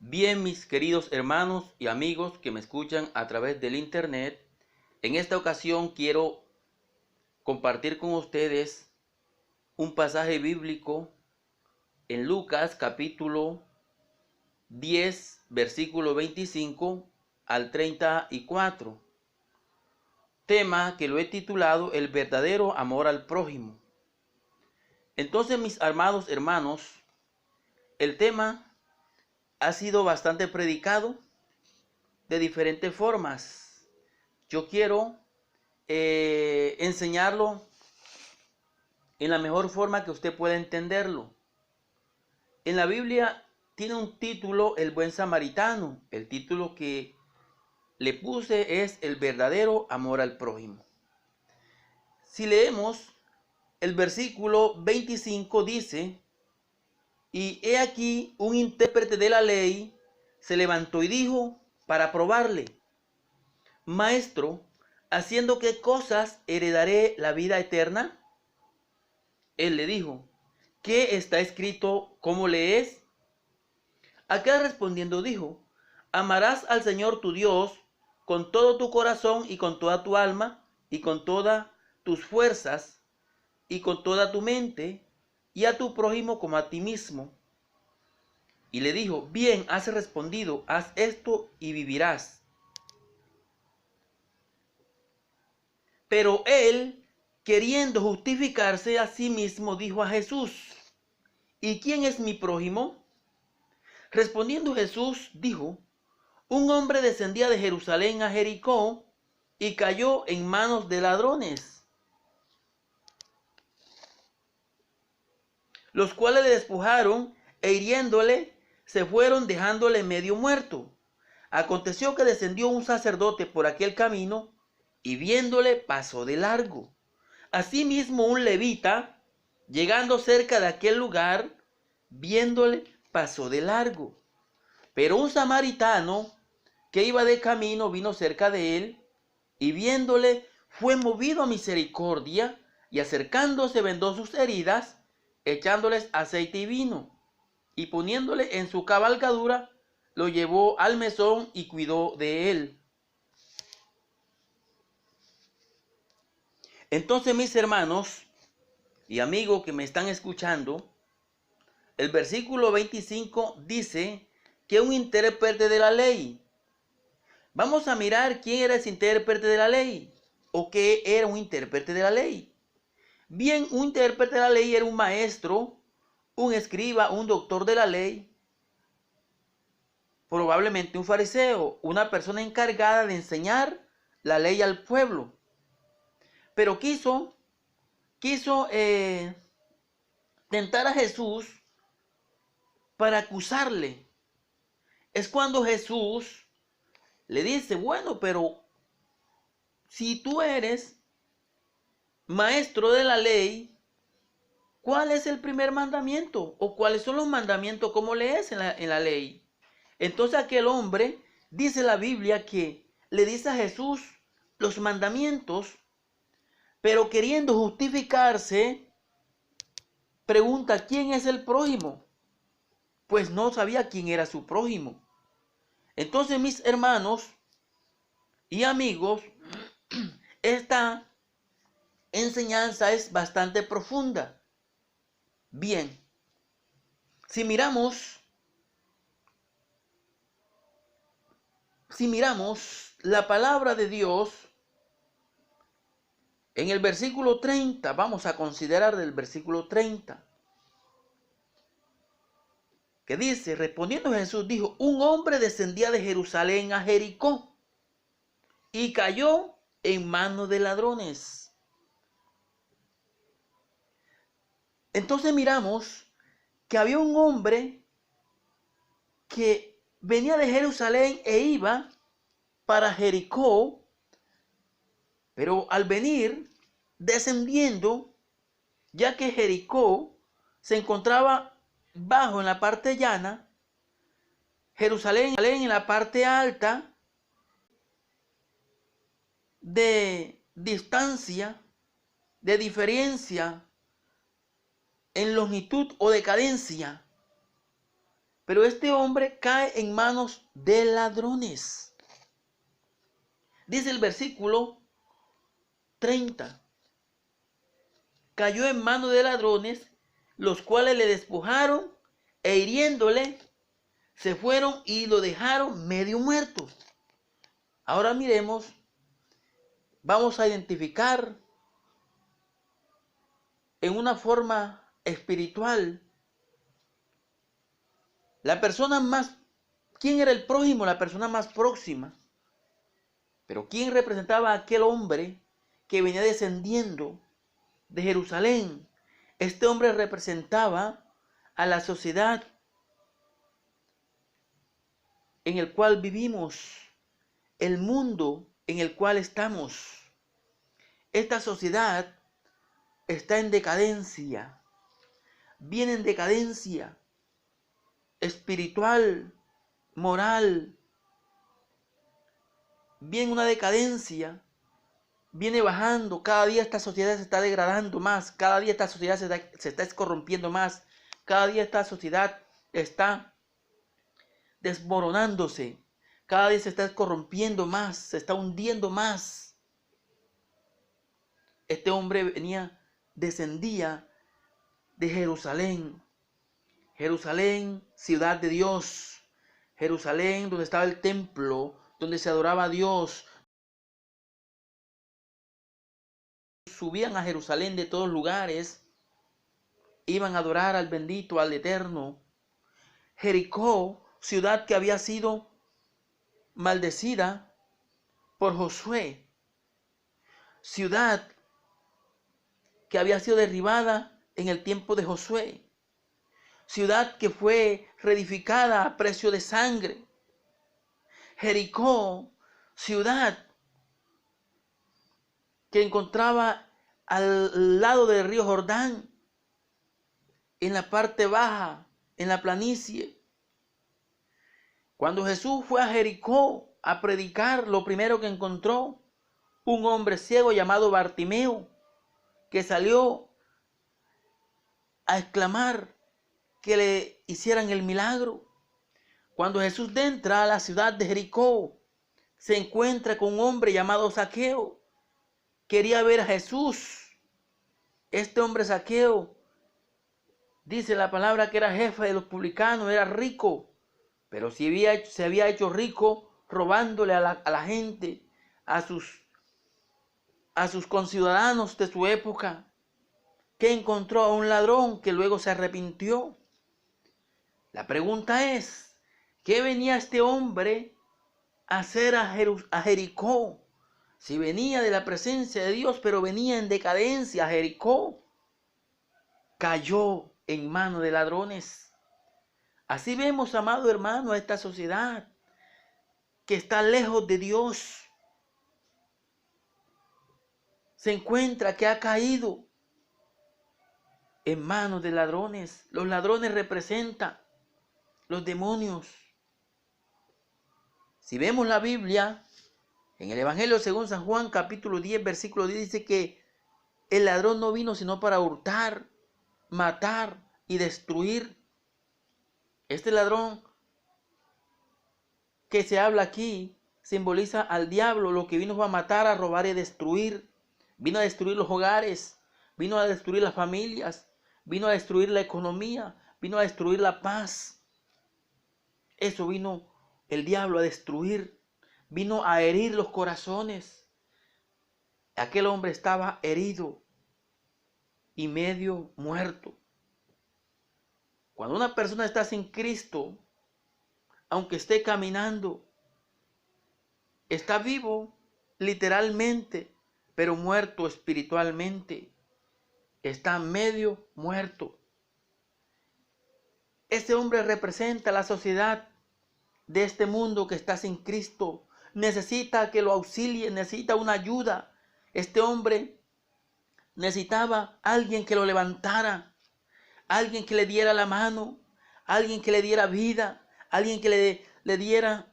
Bien, mis queridos hermanos y amigos que me escuchan a través del internet, en esta ocasión quiero compartir con ustedes un pasaje bíblico en Lucas capítulo 10, versículo 25 al 34, tema que lo he titulado El verdadero amor al prójimo. Entonces, mis amados hermanos, el tema ha sido bastante predicado de diferentes formas. Yo quiero enseñarlo en la mejor forma que usted pueda entenderlo. En la Biblia tiene un título, El buen samaritano. El título que le puse es El verdadero amor al prójimo. Si leemos el versículo 25 dice: y he aquí un intérprete de la ley se levantó y dijo para probarle: Maestro, ¿haciendo qué cosas heredaré la vida eterna? Él le dijo: ¿qué está escrito? ¿Cómo lees? Aquel respondiendo dijo: amarás al Señor tu Dios con todo tu corazón y con toda tu alma y con todas tus fuerzas y con toda tu mente, y a tu prójimo como a ti mismo. Y le dijo: bien has respondido, haz esto y vivirás. Pero él, queriendo justificarse a sí mismo, dijo a Jesús: ¿y quién es mi prójimo? Respondiendo Jesús dijo: un hombre descendía de Jerusalén a Jericó y cayó en manos de ladrones, los cuales le despojaron e hiriéndole se fueron dejándole medio muerto. Aconteció que descendió un sacerdote por aquel camino y viéndole pasó de largo. Asimismo un levita, llegando cerca de aquel lugar, viéndole pasó de largo. Pero un samaritano que iba de camino vino cerca de él y viéndole fue movido a misericordia y acercándose vendó sus heridas, echándoles aceite y vino, y poniéndole en su cabalgadura, lo llevó al mesón y cuidó de él. Entonces, mis hermanos y amigos que me están escuchando, el versículo 25 dice que un intérprete de la ley. Vamos a mirar quién era ese intérprete de la ley o qué era un intérprete de la ley. Bien, un intérprete de la ley era un maestro, un escriba, un doctor de la ley, probablemente un fariseo, una persona encargada de enseñar la ley al pueblo. Pero quiso tentar a Jesús para acusarle. Es cuando Jesús le dice: bueno, pero si tú eres maestro de la ley, ¿cuál es el primer mandamiento? ¿O cuáles son los mandamientos? ¿Cómo lees en la ley? Entonces aquel hombre, dice la Biblia, que le dice a Jesús los mandamientos, pero queriendo justificarse, pregunta: ¿quién es el prójimo? Pues no sabía quién era su prójimo. Entonces, mis hermanos y amigos, esta enseñanza es bastante profunda. Bien, si miramos la palabra de Dios en el versículo 30, vamos a considerar el versículo 30, que dice: respondiendo Jesús dijo: un hombre descendía de Jerusalén a Jericó y cayó en manos de ladrones. Entonces miramos que había un hombre que venía de Jerusalén e iba para Jericó, pero al venir descendiendo, ya que Jericó se encontraba bajo en la parte llana, Jerusalén en la parte alta, de distancia, de diferencia en longitud o de cadencia. Pero este hombre cae en manos de ladrones. Dice el versículo 30. Cayó en manos de ladrones, los cuales le despojaron e hiriéndole, se fueron y lo dejaron medio muerto. Ahora miremos, vamos a identificar en una forma espiritual la persona más, ¿quién era el prójimo? La persona más próxima. Pero ¿quién representaba a aquel hombre que venía descendiendo de Jerusalén? Este hombre representaba a la sociedad en el cual vivimos, el mundo en el cual estamos. Esta sociedad está en decadencia, viene en decadencia espiritual, moral, viene una decadencia, viene bajando. Cada día esta sociedad se está degradando más, cada día esta sociedad se está corrompiendo más, cada día esta sociedad está desmoronándose, cada día se está corrompiendo más, se está hundiendo más. Este hombre descendía de Jerusalén. Jerusalén, ciudad de Dios. Jerusalén, donde estaba el templo, donde se adoraba a Dios. Subían a Jerusalén de todos lugares, iban a adorar al bendito, al eterno. Jericó, ciudad que había sido maldecida por Josué. Ciudad que había sido derribada en el tiempo de Josué. Ciudad que fue reedificada a precio de sangre. Jericó, ciudad que encontraba al lado del río Jordán, en la parte baja, en la planicie. Cuando Jesús fue a Jericó a predicar, lo primero que encontró, un hombre ciego llamado Bartimeo, que salió a exclamar que le hicieran el milagro. Cuando Jesús entra a la ciudad de Jericó, se encuentra con un hombre llamado Zaqueo. Quería ver a Jesús. Este hombre Zaqueo, dice la palabra que era jefe de los publicanos, era rico, pero se había hecho rico robándole a la gente, a sus conciudadanos de su época, que encontró a un ladrón que luego se arrepintió. La pregunta es, ¿qué venía este hombre a hacer a Jericó? Si venía de la presencia de Dios, pero venía en decadencia, Jericó cayó en manos de ladrones. Así vemos, amado hermano, a esta sociedad que está lejos de Dios. Se encuentra que ha caído en manos de ladrones. Los ladrones representan los demonios. Si vemos la Biblia, en el Evangelio según San Juan, capítulo 10, versículo 10, dice que el ladrón no vino sino para hurtar, matar y destruir. Este ladrón que se habla aquí simboliza al diablo, lo que vino fue a matar, a robar y a destruir. Vino a destruir los hogares, vino a destruir las familias, vino a destruir la economía, vino a destruir la paz. Eso vino el diablo a destruir, vino a herir los corazones. Aquel hombre estaba herido y medio muerto. Cuando una persona está sin Cristo, aunque esté caminando, está vivo literalmente, pero muerto espiritualmente. Está medio muerto. Ese hombre representa la sociedad de este mundo que está sin Cristo. Necesita que lo auxilie, necesita una ayuda. Este hombre necesitaba alguien que lo levantara, alguien que le diera la mano, alguien que le diera vida, alguien que le diera,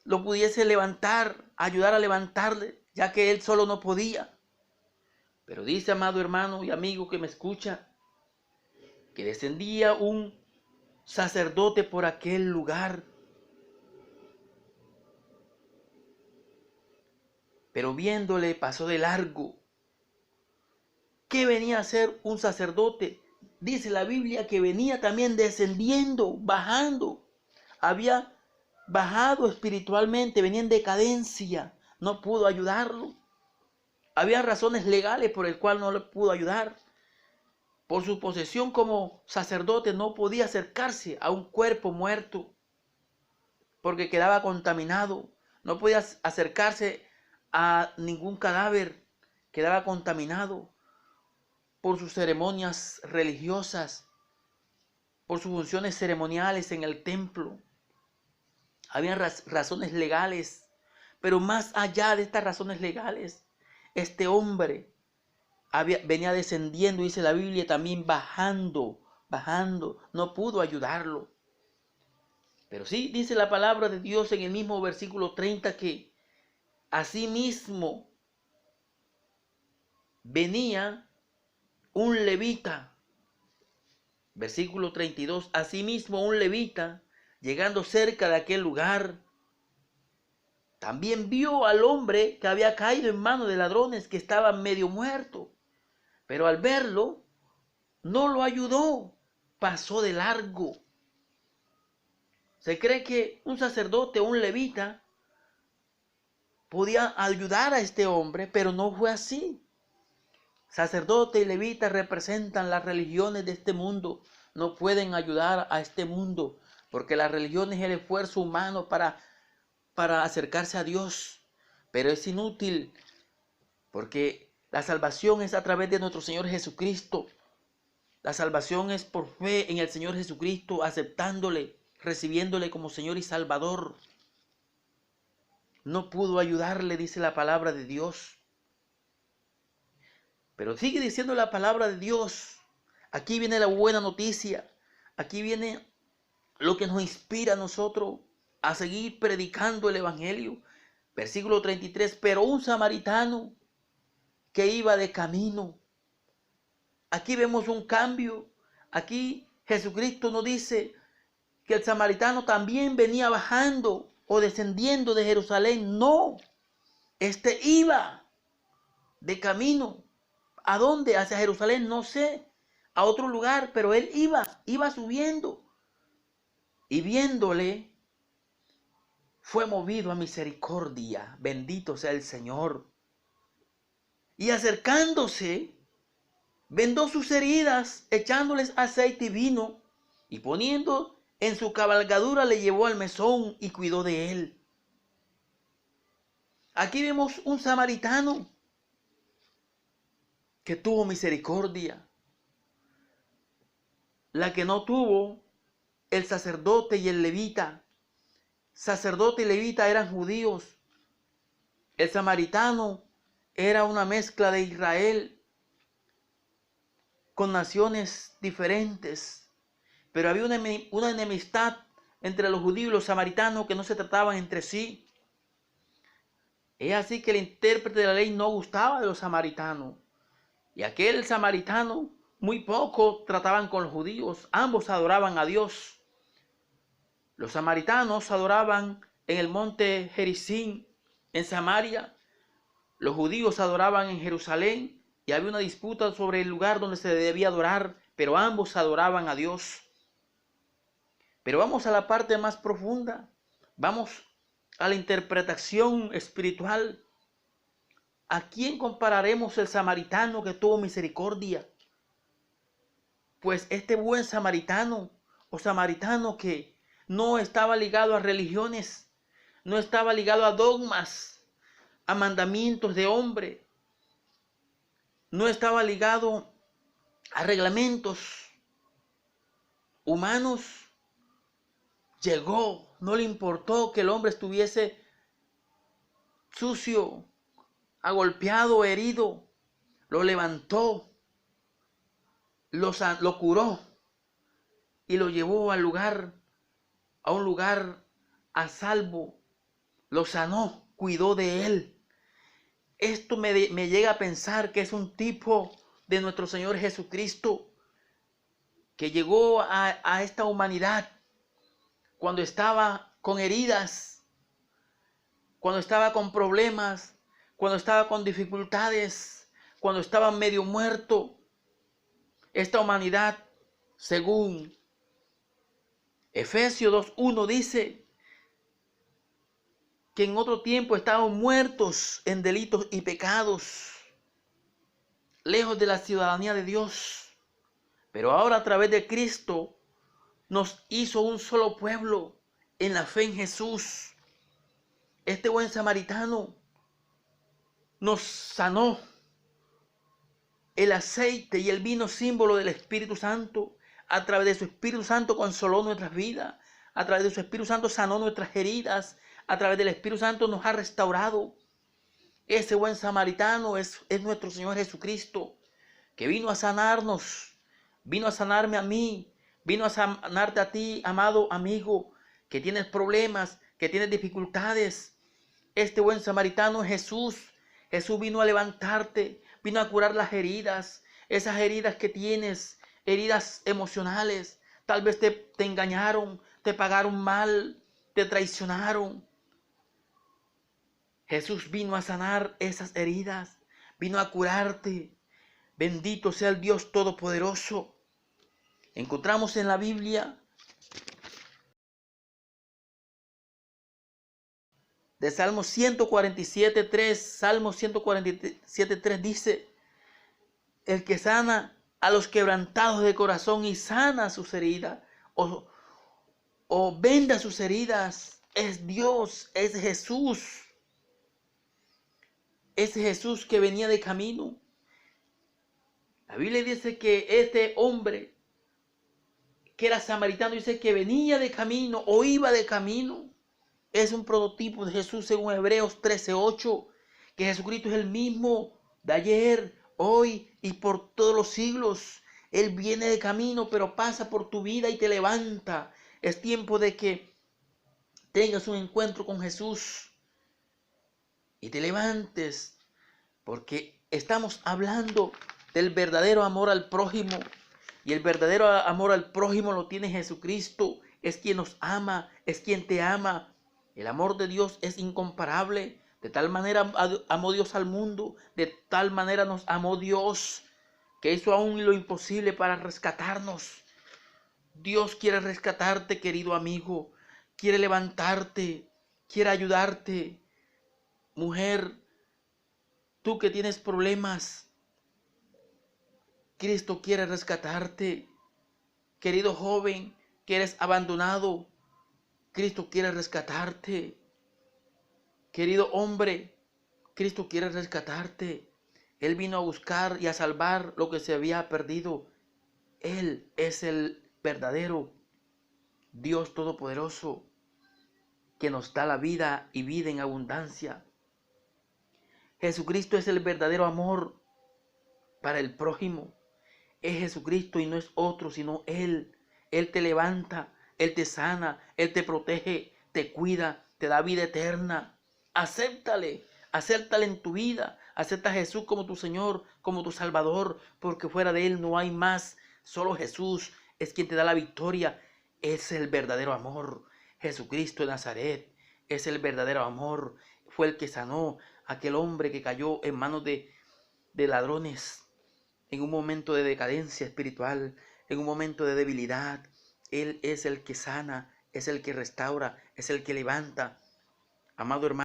lo pudiese levantar, ayudar a levantarle, ya que él solo no podía. Pero dice, amado hermano y amigo que me escucha, que descendía un sacerdote por aquel lugar. Pero viéndole pasó de largo. ¿Qué venía a hacer un sacerdote? Dice la Biblia que venía también descendiendo, bajando. Había bajado espiritualmente, venía en decadencia. No pudo ayudarlo. Había razones legales por el cual no le pudo ayudar. Por su posesión como sacerdote no podía acercarse a un cuerpo muerto porque quedaba contaminado. No podía acercarse a ningún cadáver, quedaba contaminado por sus ceremonias religiosas, por sus funciones ceremoniales en el templo. Había razones legales, pero más allá de estas razones legales, este hombre venía descendiendo, dice la Biblia, también bajando, no pudo ayudarlo. Pero sí dice la palabra de Dios en el mismo versículo 30 que asimismo venía un levita. Versículo 32, asimismo un levita, llegando cerca de aquel lugar, también vio al hombre que había caído en manos de ladrones, que estaba medio muerto. Pero al verlo, no lo ayudó, pasó de largo. Se cree que un sacerdote o un levita podía ayudar a este hombre, pero no fue así. Sacerdote y levita representan las religiones de este mundo. No pueden ayudar a este mundo, porque la religión es el esfuerzo humano para acercarse a Dios. Pero es inútil, porque la salvación es a través de nuestro Señor Jesucristo. La salvación es por fe en el Señor Jesucristo, aceptándole, recibiéndole como Señor y Salvador. No pudo ayudarle, dice la palabra de Dios. Pero sigue diciendo la palabra de Dios. Aquí viene la buena noticia. Aquí viene lo que nos inspira a nosotros a seguir predicando el Evangelio. Versículo 33. Pero un samaritano que iba de camino. Aquí vemos un cambio. Aquí Jesucristo nos dice que el samaritano también venía bajando o descendiendo de Jerusalén. No, este iba de camino. ¿A dónde? Hacia Jerusalén, no sé. A otro lugar, pero él iba subiendo. Y viéndole, fue movido a misericordia. Bendito sea el Señor. Y acercándose, vendó sus heridas, echándoles aceite y vino, y poniendo en su cabalgadura le llevó al mesón y cuidó de él. Aquí vemos un samaritano que tuvo misericordia, la que no tuvo el sacerdote y el levita. Sacerdote y levita eran judíos. El samaritano era una mezcla de Israel con naciones diferentes. Pero había una enemistad entre los judíos y los samaritanos que no se trataban entre sí. Es así que el intérprete de la ley no gustaba de los samaritanos. Y aquel samaritano muy poco trataban con los judíos. Ambos adoraban a Dios. Los samaritanos adoraban en el monte Gerizim, en Samaria. Los judíos adoraban en Jerusalén y había una disputa sobre el lugar donde se debía adorar, pero ambos adoraban a Dios. Pero vamos a la parte más profunda. Vamos a la interpretación espiritual. ¿A quién compararemos el samaritano que tuvo misericordia? Pues este buen samaritano o samaritano que no estaba ligado a religiones, no estaba ligado a dogmas, a mandamientos de hombre, no estaba ligado a reglamentos humanos. Llegó, no le importó que el hombre estuviese sucio, agolpeado, herido, lo levantó, lo curó y lo llevó a un lugar a salvo, lo sanó, cuidó de él. Esto me llega a pensar que es un tipo de nuestro Señor Jesucristo, que llegó a esta humanidad cuando estaba con heridas, cuando estaba con problemas, cuando estaba con dificultades, cuando estaba medio muerto. Esta humanidad, según Efesios 2:1 dice que en otro tiempo estaban muertos en delitos y pecados, lejos de la ciudadanía de Dios. Pero ahora a través de Cristo nos hizo un solo pueblo en la fe en Jesús. Este buen samaritano nos sanó. El aceite y el vino, símbolo del Espíritu Santo, a través de su Espíritu Santo consoló nuestras vidas, a través de su Espíritu Santo sanó nuestras heridas, a través del Espíritu Santo nos ha restaurado. Ese buen samaritano es nuestro Señor Jesucristo, que vino a sanarnos, vino a sanarme a mí, vino a sanarte a ti, amado amigo, que tienes problemas, que tienes dificultades. Este buen samaritano es Jesús. Jesús vino a levantarte, vino a curar las heridas, esas heridas que tienes, heridas emocionales. Tal vez te engañaron, te pagaron mal, te traicionaron. Jesús vino a sanar esas heridas, vino a curarte. Bendito sea el Dios Todopoderoso. Encontramos en la Biblia de Salmo 147:3, Salmo 147:3 dice: el que sana a los quebrantados de corazón y sana sus heridas, o venda sus heridas, es Dios, es Jesús. Es Jesús que venía de camino. La Biblia dice que este hombre, que era samaritano, dice que venía de camino o iba de camino. Es un prototipo de Jesús según Hebreos 13:8, que Jesucristo es el mismo de ayer, hoy y por todos los siglos. Él viene de camino, pero pasa por tu vida y te levanta. Es tiempo de que tengas un encuentro con Jesús y te levantes, porque estamos hablando del verdadero amor al prójimo. Y el verdadero amor al prójimo lo tiene Jesucristo. Es quien nos ama, es quien te ama. El amor de Dios es incomparable. De tal manera amó Dios al mundo, de tal manera nos amó Dios, que hizo aún lo imposible para rescatarnos. Dios quiere rescatarte, querido amigo. Quiere levantarte, quiere ayudarte. Mujer, tú que tienes problemas, Cristo quiere rescatarte. Querido joven, que eres abandonado, Cristo quiere rescatarte. Querido hombre, Cristo quiere rescatarte. Él vino a buscar y a salvar lo que se había perdido. Él es el verdadero Dios Todopoderoso, que nos da la vida y vida en abundancia. Jesucristo es el verdadero amor para el prójimo. Es Jesucristo y no es otro sino Él. Él te levanta, Él te sana, Él te protege, te cuida, te da vida eterna. Acéptale en tu vida. Acepta a Jesús como tu Señor, como tu Salvador, porque fuera de Él no hay más. Solo Jesús es quien te da la victoria. Es el verdadero amor. Jesucristo de Nazaret es el verdadero amor. Fue el que sanó a aquel hombre que cayó en manos de ladrones, en un momento de decadencia espiritual, en un momento de debilidad. Él es el que sana, es el que restaura, es el que levanta. Amado hermano,